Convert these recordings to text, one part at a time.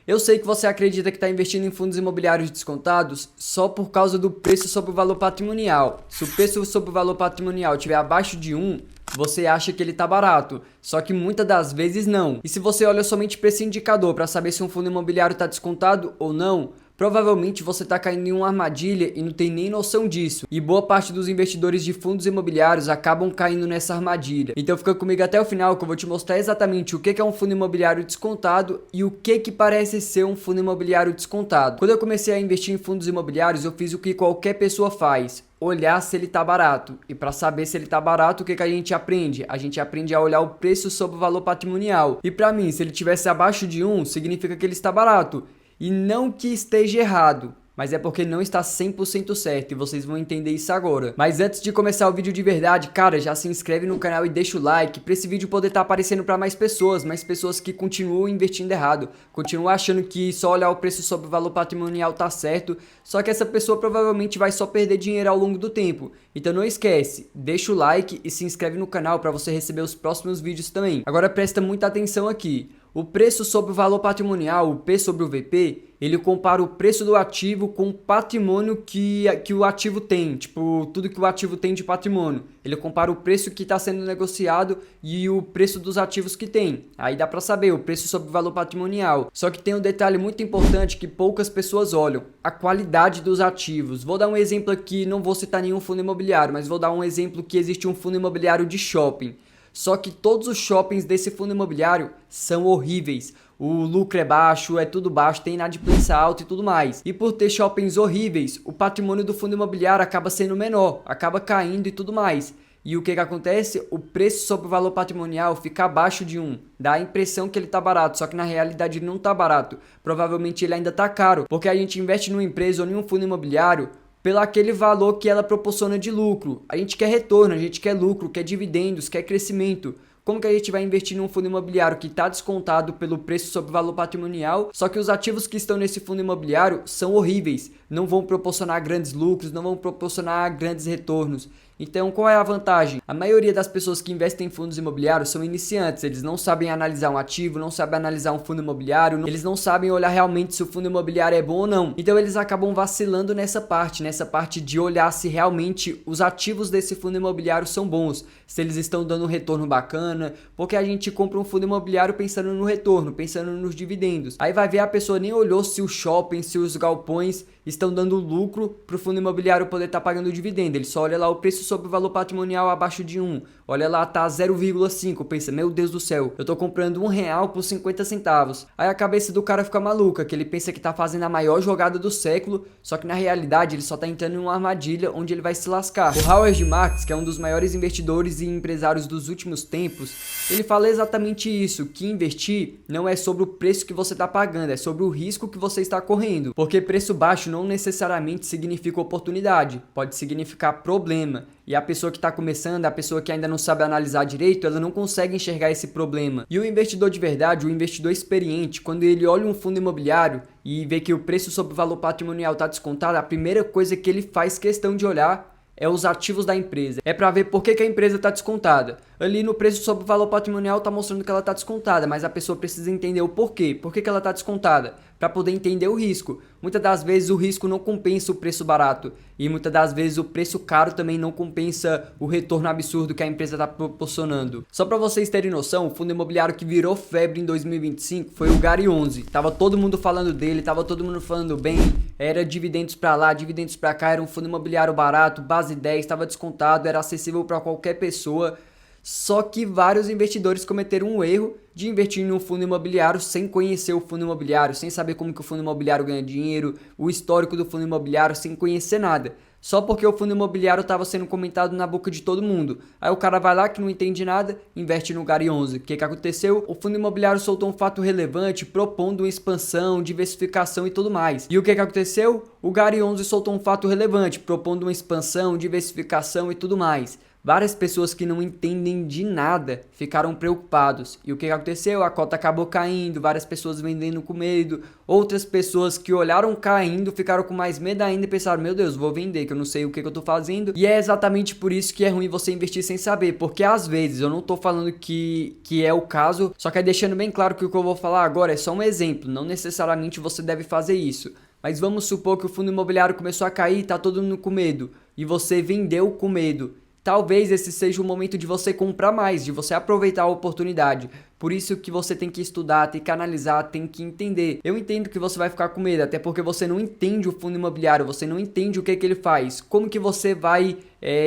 Eu sei que você acredita que está investindo em fundos imobiliários descontados só por causa do preço sobre o valor patrimonial. Se o preço sobre o valor patrimonial estiver abaixo de 1, você acha que ele está barato, só que muitas das vezes não. E se você olha somente para esse indicador para saber se um fundo imobiliário está descontado ou não, provavelmente você está caindo em uma armadilha e não tem nem noção disso. E boa parte dos investidores de fundos imobiliários acabam caindo nessa armadilha. Então fica comigo até o final que eu vou te mostrar exatamente o que é um fundo imobiliário descontado e o que parece ser um fundo imobiliário descontado. Quando eu comecei a investir em fundos imobiliários, eu fiz o que qualquer pessoa faz: olhar se ele está barato. E para saber se ele está barato, o que a gente aprende? A gente aprende a olhar o preço sobre o valor patrimonial. E para mim, se ele tivesse abaixo de 1, significa que ele está barato. E não que esteja errado, mas é porque não está 100% certo e vocês vão entender isso agora. Mas antes de começar o vídeo de verdade, cara, já se inscreve no canal e deixa o like para esse vídeo poder estar aparecendo para mais pessoas que continuam investindo errado, continuam achando que só olhar o preço sobre o valor patrimonial tá certo, só que essa pessoa provavelmente vai só perder dinheiro ao longo do tempo. Então não esquece, deixa o like e se inscreve no canal para você receber os próximos vídeos também. Agora presta muita atenção aqui. O preço sobre o valor patrimonial, o P sobre o VP, ele compara o preço do ativo com o patrimônio que o ativo tem, tipo, tudo que o ativo tem de patrimônio. Ele compara o preço que está sendo negociado e o preço dos ativos que tem. Aí dá para saber o preço sobre o valor patrimonial. Só que tem um detalhe muito importante que poucas pessoas olham: a qualidade dos ativos. Vou dar um exemplo aqui, não vou citar nenhum fundo imobiliário, mas vou dar um exemplo que existe um fundo imobiliário de shopping. Só que todos os shoppings desse fundo imobiliário são horríveis. O lucro é baixo, é tudo baixo, tem inadimplência alta e tudo mais. E por ter shoppings horríveis, o patrimônio do fundo imobiliário acaba sendo menor, acaba caindo e tudo mais. E o que acontece? O preço sobre o valor patrimonial fica abaixo de 1. Dá a impressão que ele está barato, só que na realidade ele não está barato. Provavelmente ele ainda está caro, porque a gente investe numa empresa ou em um fundo imobiliário pelo aquele valor que ela proporciona de lucro. A gente quer retorno, a gente quer lucro, quer dividendos, quer crescimento. Como que a gente vai investir num fundo imobiliário que está descontado pelo preço sobre o valor patrimonial, só que os ativos que estão nesse fundo imobiliário são horríveis, não vão proporcionar grandes lucros, não vão proporcionar grandes retornos. Então, qual é a vantagem? A maioria das pessoas que investem em fundos imobiliários são iniciantes, eles não sabem analisar um ativo, não sabem analisar um fundo imobiliário, eles não sabem olhar realmente se o fundo imobiliário é bom ou não. Então, eles acabam vacilando nessa parte de olhar se realmente os ativos desse fundo imobiliário são bons, se eles estão dando um retorno bacana, porque a gente compra um fundo imobiliário pensando no retorno, pensando nos dividendos. Aí vai ver, a pessoa nem olhou se o shopping, se os galpões estão dando lucro para o fundo imobiliário poder estar pagando dividendo. Ele só olha lá o preço sobre o valor patrimonial abaixo de 1. Olha lá, tá 0,5. Pensa, meu Deus do céu, eu tô comprando R$1 por 50 centavos. Aí a cabeça do cara fica maluca, que ele pensa que tá fazendo a maior jogada do século, só que na realidade ele só tá entrando em uma armadilha onde ele vai se lascar. O Howard Marks, que é um dos maiores investidores e empresários dos últimos tempos, ele fala exatamente isso, que investir não é sobre o preço que você tá pagando, é sobre o risco que você está correndo. Porque preço baixo não necessariamente significa oportunidade, pode significar problema. E a pessoa que está começando, a pessoa que ainda não sabe analisar direito, ela não consegue enxergar esse problema. E o investidor de verdade, o investidor experiente, quando ele olha um fundo imobiliário e vê que o preço sobre o valor patrimonial está descontado, a primeira coisa que ele faz questão de olhar é os ativos da empresa. É para ver por que a empresa está descontada. Ali no preço sobre o valor patrimonial está mostrando que ela está descontada, mas a pessoa precisa entender o porquê. Por que ela está descontada? Para poder entender o risco. Muitas das vezes o risco não compensa o preço barato. E muitas das vezes o preço caro também não compensa o retorno absurdo que a empresa está proporcionando. Só para vocês terem noção, o fundo imobiliário que virou febre em 2025 foi o Gari 11. Tava todo mundo falando dele, tava todo mundo falando bem. Era dividendos para lá, dividendos para cá. Era um fundo imobiliário barato, base 10, estava descontado, era acessível para qualquer pessoa. Só que vários investidores cometeram um erro de investir em um fundo imobiliário sem conhecer o fundo imobiliário, sem saber como que o fundo imobiliário ganha dinheiro, o histórico do fundo imobiliário, sem conhecer nada. Só porque o fundo imobiliário estava sendo comentado na boca de todo mundo. Aí o cara vai lá que não entende nada, investe no Gari 11. O que aconteceu? O fundo imobiliário soltou um fato relevante, propondo uma expansão, diversificação e tudo mais. E o que aconteceu? O Gari 11 soltou um fato relevante, propondo uma expansão, diversificação e tudo mais. Várias pessoas que não entendem de nada ficaram preocupados. E o que aconteceu? A cota acabou caindo, várias pessoas vendendo com medo, outras pessoas que olharam caindo ficaram com mais medo ainda e pensaram, meu Deus, vou vender, que eu não sei o que eu tô fazendo. E é exatamente por isso que é ruim você investir sem saber, porque às vezes, eu não tô falando que é o caso, só que é deixando bem claro que o que eu vou falar agora é só um exemplo, não necessariamente você deve fazer isso. Mas vamos supor que o fundo imobiliário começou a cair e tá todo mundo com medo, e você vendeu com medo. Talvez esse seja o momento de você comprar mais, de você aproveitar a oportunidade. Por isso que você tem que estudar, tem que analisar, tem que entender. Eu entendo que você vai ficar com medo, até porque você não entende o fundo imobiliário, você não entende o que ele faz. Como que você vai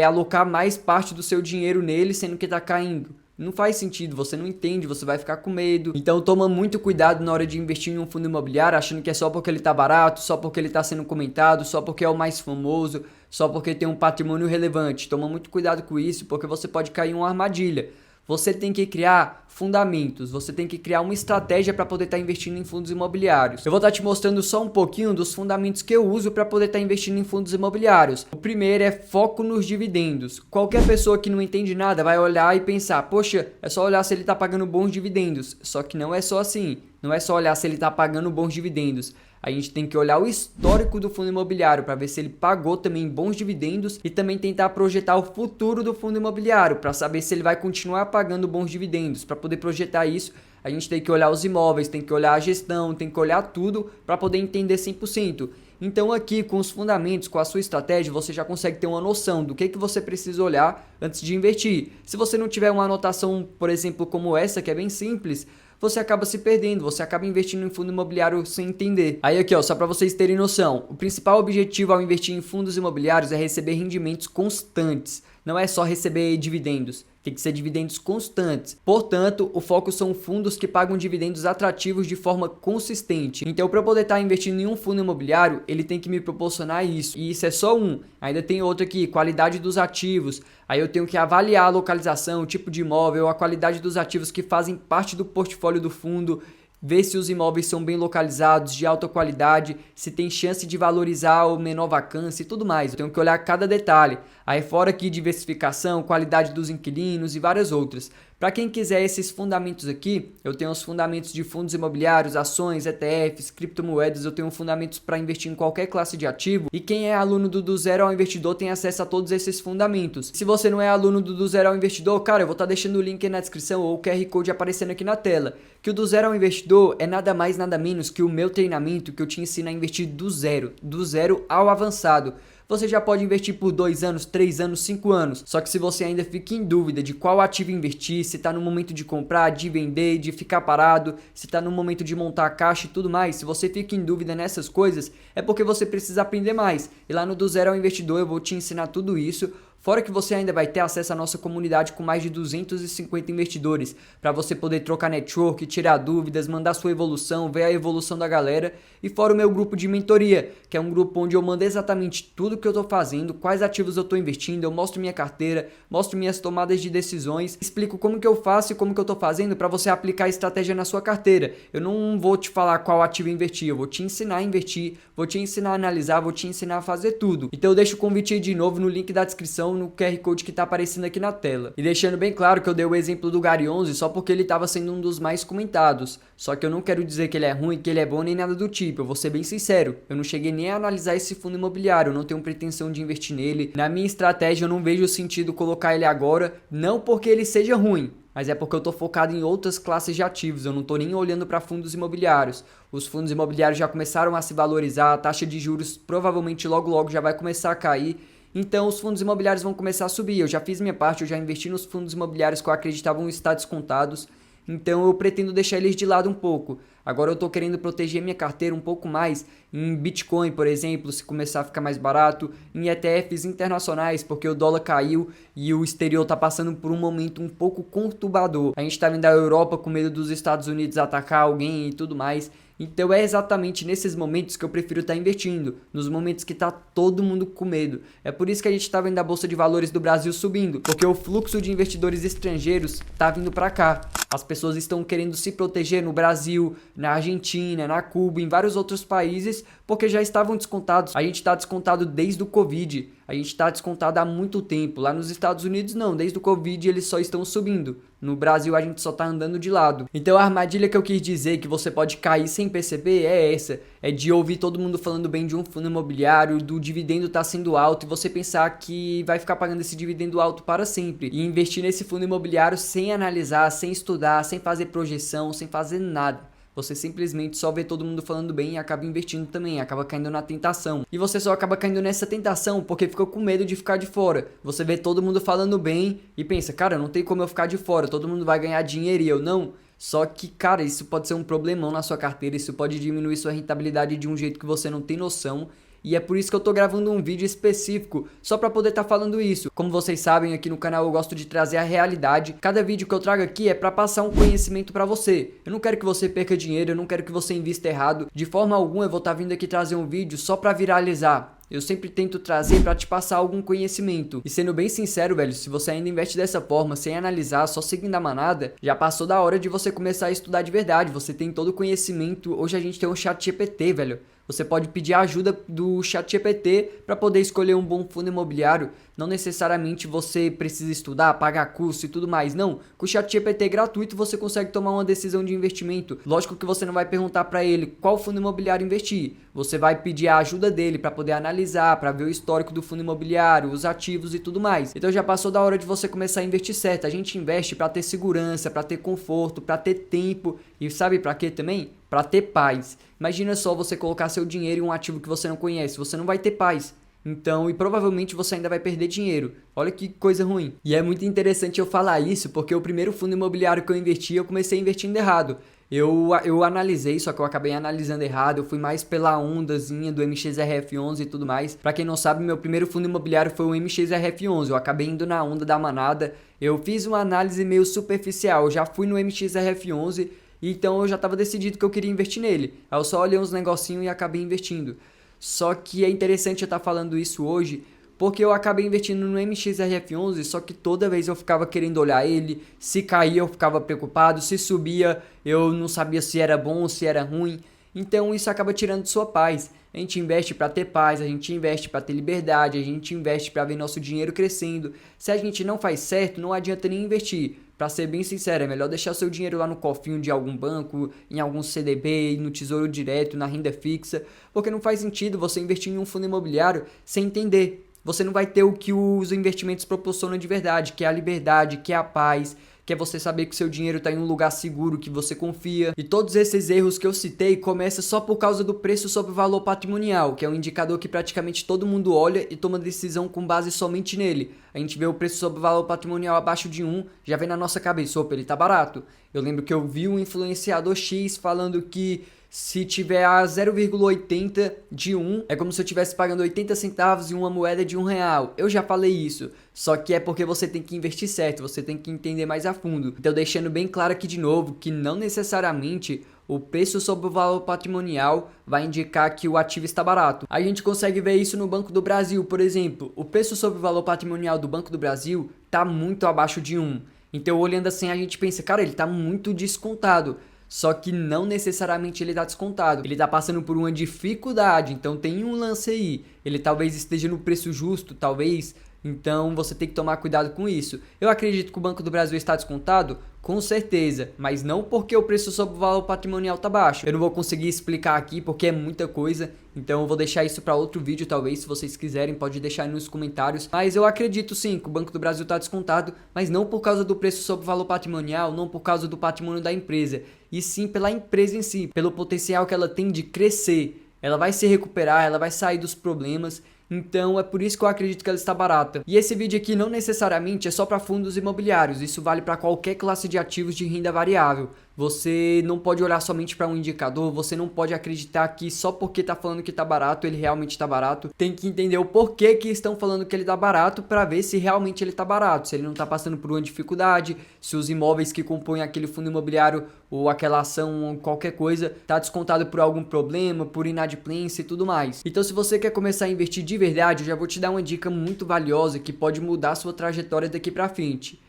alocar mais parte do seu dinheiro nele, sendo que está caindo? Não faz sentido, você não entende, você vai ficar com medo. Então toma muito cuidado na hora de investir em um fundo imobiliário, achando que é só porque ele tá barato, só porque ele tá sendo comentado, só porque é o mais famoso, só porque tem um patrimônio relevante. Toma muito cuidado com isso, porque você pode cair em uma armadilha. Você tem que criar fundamentos, você tem que criar uma estratégia para poder estar investindo em fundos imobiliários. Eu vou estar te mostrando só um pouquinho dos fundamentos que eu uso para poder estar investindo em fundos imobiliários. O primeiro é foco nos dividendos. Qualquer pessoa que não entende nada vai olhar e pensar, poxa, é só olhar se ele está pagando bons dividendos. Só que não é só assim, não é só olhar se ele está pagando bons dividendos. A gente tem que olhar o histórico do fundo imobiliário para ver se ele pagou também bons dividendos e também tentar projetar o futuro do fundo imobiliário para saber se ele vai continuar pagando bons dividendos. Para poder projetar isso, a gente tem que olhar os imóveis, tem que olhar a gestão, tem que olhar tudo para poder entender 100%. Então aqui com os fundamentos, com a sua estratégia, você já consegue ter uma noção do que você precisa olhar antes de investir. Se você não tiver uma anotação, por exemplo, como essa, que é bem simples, você acaba se perdendo, você acaba investindo em fundo imobiliário sem entender. Aí aqui ó, só para vocês terem noção, o principal objetivo ao investir em fundos imobiliários é receber rendimentos constantes, não é só receber dividendos. Tem que ser dividendos constantes. Portanto, o foco são fundos que pagam dividendos atrativos de forma consistente. Então, para eu poder estar investindo em um fundo imobiliário, ele tem que me proporcionar isso. E isso é só um. Ainda tem outro aqui, qualidade dos ativos. Aí eu tenho que avaliar a localização, o tipo de imóvel, a qualidade dos ativos que fazem parte do portfólio do fundo. Ver se os imóveis são bem localizados, de alta qualidade, se tem chance de valorizar ou menor vacância e tudo mais. Eu tenho que olhar cada detalhe. Aí fora aqui diversificação, qualidade dos inquilinos e várias outras. Para quem quiser esses fundamentos aqui, eu tenho os fundamentos de fundos imobiliários, ações, ETFs, criptomoedas, eu tenho fundamentos para investir em qualquer classe de ativo. E quem é aluno do Zero ao Investidor tem acesso a todos esses fundamentos. Se você não é aluno do Zero ao Investidor, cara, eu vou estar deixando o link aí na descrição ou o QR Code aparecendo aqui na tela. Que o do Zero ao Investidor é nada mais nada menos que o meu treinamento que eu te ensino a investir do zero ao avançado. Você já pode investir por 2 anos, 3 anos, 5 anos. Só que se você ainda fica em dúvida de qual ativo investir, se está no momento de comprar, de vender, de ficar parado, se está no momento de montar a caixa e tudo mais, se você fica em dúvida nessas coisas, é porque você precisa aprender mais. E lá no Do Zero ao Investidor eu vou te ensinar tudo isso. Fora que você ainda vai ter acesso à nossa comunidade com mais de 250 investidores, para você poder trocar network, tirar dúvidas, mandar sua evolução, ver a evolução da galera. E fora o meu grupo de mentoria, que é um grupo onde eu mando exatamente tudo que eu estou fazendo, quais ativos eu estou investindo, eu mostro minha carteira, mostro minhas tomadas de decisões, explico como que eu faço e como que eu estou fazendo para você aplicar a estratégia na sua carteira. Eu não vou te falar qual ativo investir, eu vou te ensinar a investir, vou te ensinar a analisar, vou te ensinar a fazer tudo. Então eu deixo o convite aí de novo no link da descrição, no QR Code que está aparecendo aqui na tela. E deixando bem claro que eu dei o exemplo do Gary 11 só porque ele estava sendo um dos mais comentados. Só que eu não quero dizer que ele é ruim, que ele é bom nem nada do tipo. Eu vou ser bem sincero, eu não cheguei nem a analisar esse fundo imobiliário, eu não tenho pretensão de investir nele. Na minha estratégia eu não vejo sentido colocar ele agora, não porque ele seja ruim, mas é porque eu estou focado em outras classes de ativos, eu não estou nem olhando para fundos imobiliários. Os fundos imobiliários já começaram a se valorizar, a taxa de juros provavelmente logo já vai começar a cair. Então os fundos imobiliários vão começar a subir. Eu já fiz minha parte, eu já investi nos fundos imobiliários que eu acreditava estar descontados. Então eu pretendo deixar eles de lado um pouco. Agora eu estou querendo proteger minha carteira um pouco mais em Bitcoin, por exemplo, se começar a ficar mais barato, em ETFs internacionais, porque o dólar caiu e o exterior está passando por um momento um pouco conturbador. A gente está vendo a Europa com medo dos Estados Unidos atacar alguém e tudo mais. Então é exatamente nesses momentos que eu prefiro estar investindo, nos momentos que tá todo mundo com medo. É por isso que a gente tá vendo a Bolsa de Valores do Brasil subindo, porque o fluxo de investidores estrangeiros tá vindo para cá. As pessoas estão querendo se proteger no Brasil, na Argentina, na Cuba, em vários outros países, porque já estavam descontados. A gente está descontado desde o Covid, a gente está descontado há muito tempo. Lá nos Estados Unidos não, desde o Covid eles só estão subindo. No Brasil a gente só tá andando de lado. Então a armadilha que eu quis dizer que você pode cair sem perceber é essa. É de ouvir todo mundo falando bem de um fundo imobiliário, do dividendo tá sendo alto e você pensar que vai ficar pagando esse dividendo alto para sempre. E investir nesse fundo imobiliário sem analisar, sem estudar, sem fazer projeção, sem fazer nada. Você simplesmente só vê todo mundo falando bem e acaba investindo também, acaba caindo na tentação. E você só acaba caindo nessa tentação porque ficou com medo de ficar de fora. Você vê todo mundo falando bem e pensa, cara, não tem como eu ficar de fora, todo mundo vai ganhar dinheiro e eu não. Só que, cara, isso pode ser um problemão na sua carteira, isso pode diminuir sua rentabilidade de um jeito que você não tem noção. E é por isso que eu tô gravando um vídeo específico, só pra poder estar falando isso. Como vocês sabem, aqui no canal eu gosto de trazer a realidade. Cada vídeo que eu trago aqui é pra passar um conhecimento pra você. Eu não quero que você perca dinheiro, eu não quero que você invista errado. De forma alguma eu vou estar vindo aqui trazer um vídeo só pra viralizar. Eu sempre tento trazer pra te passar algum conhecimento. E sendo bem sincero, velho, se você ainda investe dessa forma, sem analisar, só seguindo a manada, já passou da hora de você começar a estudar de verdade. Você tem todo o conhecimento. Hoje a gente tem um ChatGPT, velho. Você pode pedir a ajuda do ChatGPT para poder escolher um bom fundo imobiliário. Não necessariamente você precisa estudar, pagar curso e tudo mais. Não, com o ChatGPT gratuito você consegue tomar uma decisão de investimento. Lógico que você não vai perguntar para ele qual fundo imobiliário investir. Você vai pedir a ajuda dele para poder analisar, para ver o histórico do fundo imobiliário, os ativos e tudo mais. Então já passou da hora de você começar a investir certo. A gente investe para ter segurança, para ter conforto, para ter tempo e sabe para quê também? Para ter paz. Imagina só você colocar seu dinheiro em um ativo que você não conhece, você não vai ter paz. Então, e provavelmente você ainda vai perder dinheiro. Olha que coisa ruim. E é muito interessante eu falar isso, porque o primeiro fundo imobiliário que eu investi, eu comecei investindo errado. Eu analisei, só que eu acabei analisando errado, eu fui mais pela ondazinha do MXRF11 e tudo mais. Pra quem não sabe, meu primeiro fundo imobiliário foi o MXRF11, eu acabei indo na onda da manada. Eu fiz uma análise meio superficial, eu já fui no MXRF11, então eu já estava decidido que eu queria investir nele. Aí eu só olhei uns negocinhos e acabei investindo. Só que é interessante eu estar falando isso hoje, porque eu acabei investindo no MXRF11, só que toda vez eu ficava querendo olhar ele, se caía eu ficava preocupado, se subia eu não sabia se era bom ou se era ruim. Então isso acaba tirando sua paz. A gente investe para ter paz, a gente investe para ter liberdade, a gente investe para ver nosso dinheiro crescendo. Se a gente não faz certo, não adianta nem investir. Para ser bem sincero, é melhor deixar seu dinheiro lá no cofrinho de algum banco, em algum CDB, no Tesouro Direto, na renda fixa, porque não faz sentido você investir em um fundo imobiliário sem entender. Você não vai ter o que os investimentos proporcionam de verdade, que é a liberdade, que é a paz, que é você saber que seu dinheiro está em um lugar seguro, que você confia. E todos esses erros que eu citei começam só por causa do preço sobre o valor patrimonial, que é um indicador que praticamente todo mundo olha e toma decisão com base somente nele. A gente vê o preço sobre o valor patrimonial abaixo de 1, já vem na nossa cabeça, opa, ele tá barato. Eu lembro que eu vi um influenciador X falando que se tiver a 0,80 de 1, é como se eu estivesse pagando 80 centavos em uma moeda de R$1. Eu já falei isso, só que é porque você tem que investir certo, você tem que entender mais a fundo. Então deixando bem claro aqui de novo que não necessariamente o preço sobre o valor patrimonial vai indicar que o ativo está barato. A gente consegue ver isso no Banco do Brasil, por exemplo. O preço sobre o valor patrimonial do Banco do Brasil está muito abaixo de 1. Então olhando assim a gente pensa, cara, ele está muito descontado. Só que não necessariamente ele está descontado. Ele está passando por uma dificuldade, então tem um lance aí. Ele talvez esteja no preço justo, talvez. Então você tem que tomar cuidado com isso. Eu acredito que o Banco do Brasil está descontado? Com certeza, mas não porque o preço sobre o valor patrimonial está baixo. Eu não vou conseguir explicar aqui porque é muita coisa, então eu vou deixar isso para outro vídeo talvez, se vocês quiserem, pode deixar aí nos comentários. Mas eu acredito sim que o Banco do Brasil está descontado, mas não por causa do preço sobre o valor patrimonial, não por causa do patrimônio da empresa, e sim pela empresa em si, pelo potencial que ela tem de crescer. Ela vai se recuperar, ela vai sair dos problemas. Então é por isso que eu acredito que ela está barata. E esse vídeo aqui não necessariamente é só para fundos imobiliários, isso vale para qualquer classe de ativos de renda variável. Você não pode olhar somente para um indicador, você não pode acreditar que só porque tá falando que tá barato, ele realmente tá barato. Tem que entender o porquê que estão falando que ele tá barato para ver se realmente ele tá barato, se ele não tá passando por uma dificuldade, se os imóveis que compõem aquele fundo imobiliário ou aquela ação ou qualquer coisa tá descontado por algum problema, por inadimplência e tudo mais. Então, se você quer começar a investir de verdade, eu já vou te dar uma dica muito valiosa que pode mudar a sua trajetória daqui para frente.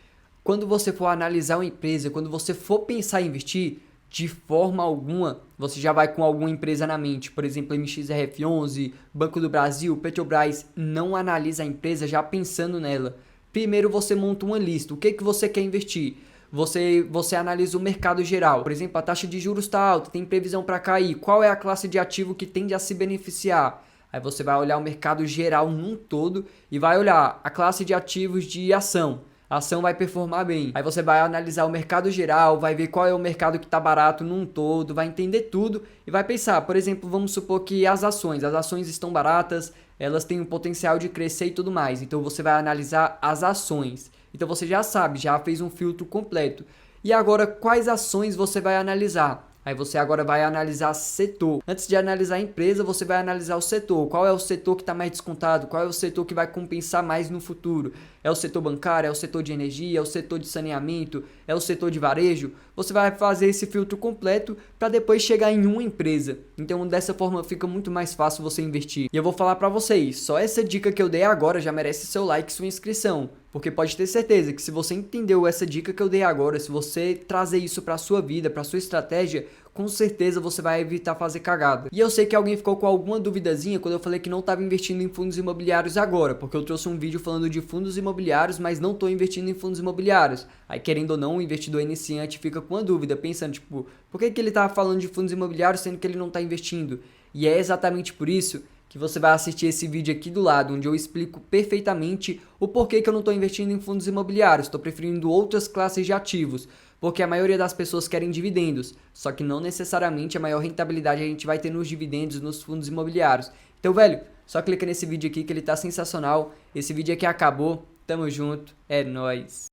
Quando você for analisar uma empresa, quando você for pensar em investir, de forma alguma, você já vai com alguma empresa na mente. Por exemplo, MXRF11, Banco do Brasil, Petrobras. Não analisa a empresa já pensando nela. Primeiro você monta uma lista. O que você quer investir? Você analisa o mercado geral. Por exemplo, a taxa de juros está alta, tem previsão para cair. Qual é a classe de ativo que tende a se beneficiar? Aí você vai olhar o mercado geral num todo e vai olhar a classe de ativos de ação. A ação vai performar bem. Aí você vai analisar o mercado geral, vai ver qual é o mercado que está barato num todo, vai entender tudo e vai pensar, por exemplo, vamos supor que as ações estão baratas, elas têm um potencial de crescer e tudo mais. Então você vai analisar as ações. Então você já sabe, já fez um filtro completo. E agora, quais ações você vai analisar? Aí você agora vai analisar setor. Antes de analisar a empresa, você vai analisar o setor. Qual é o setor que está mais descontado? Qual é o setor que vai compensar mais no futuro? É o setor bancário? É o setor de energia? É o setor de saneamento? É o setor de varejo? Você vai fazer esse filtro completo para depois chegar em uma empresa. Então dessa forma fica muito mais fácil você investir. E eu vou falar para vocês, só essa dica que eu dei agora já merece seu like e sua inscrição. Porque pode ter certeza que se você entendeu essa dica que eu dei agora, se você trazer isso para sua vida, para sua estratégia, com certeza você vai evitar fazer cagada. E eu sei que alguém ficou com alguma duvidazinha quando eu falei que não estava investindo em fundos imobiliários agora, porque eu trouxe um vídeo falando de fundos imobiliários, mas não estou investindo em fundos imobiliários. Aí querendo ou não, o investidor iniciante fica com a dúvida, pensando tipo, por que ele tá falando de fundos imobiliários sendo que ele não está investindo? E é exatamente por isso que você vai assistir esse vídeo aqui do lado, onde eu explico perfeitamente o porquê que eu não estou investindo em fundos imobiliários, estou preferindo outras classes de ativos, porque a maioria das pessoas querem dividendos, só que não necessariamente a maior rentabilidade a gente vai ter nos dividendos nos fundos imobiliários. Então, velho, só clica nesse vídeo aqui que ele tá sensacional, esse vídeo aqui acabou, tamo junto, é nóis.